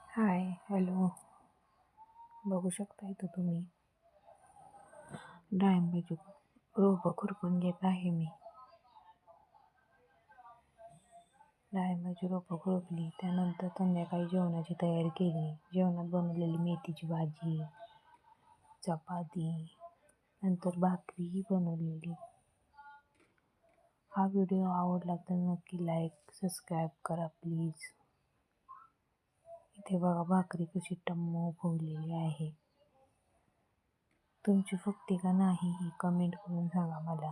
हाय, hello. बघू शकता इथं तुम्ही डाळिंबाची रोपं खुरपून घेत आहे मी. डाळिंबाची रोपं खुरपली, त्यानंतर संध्याकाळी जेवणाची तयारी केली. जेवणात बनवलेली मेथीची भाजी, चपाती, नंतर भाकरीही बनवलेली. हा व्हिडिओ आवडला तर नक्की लाईक, सबस्क्राईब करा प्लीज. इथे बघा भाकरी कशी टम्म फुगलेली आहे. तुमची फुगते का नाही ही कमेंट करून सांगा मला.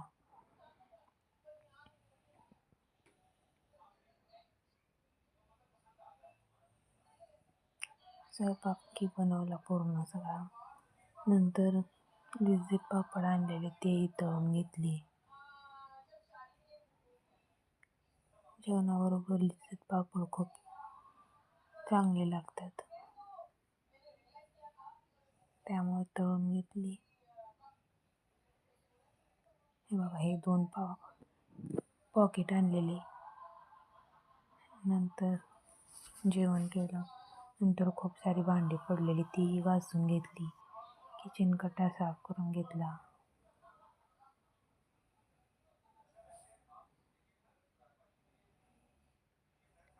स्वयंपाक बनवला पूर्ण सगळा. नंतर लिज्जत पापड आणलेले तेही तळून घेतले. जेवणाबरोबर लिज्जत पापड खूप चांगले लागतात, त्यामुळे तळून घेतली. हे बघा, हे 2 पॉकेट आणलेले. नंतर जेवण केलं. नंतर खूप सारी भांडी पडलेली तीही घासून घेतली. किचन कट्टा साफ करून घेतला.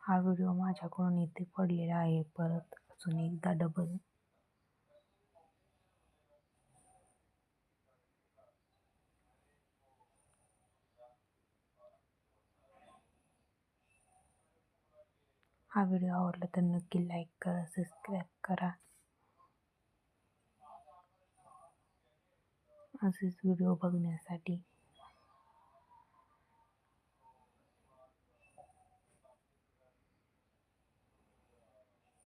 हा व्हिडिओ माझ्याकडून इथे पडलेला आहे. परत अजून एकदा डबल. हा व्हिडिओ आवडला तर नक्की लाईक करा, सबस्क्राईब करा. असेच व्हिडिओ बघण्यासाठी.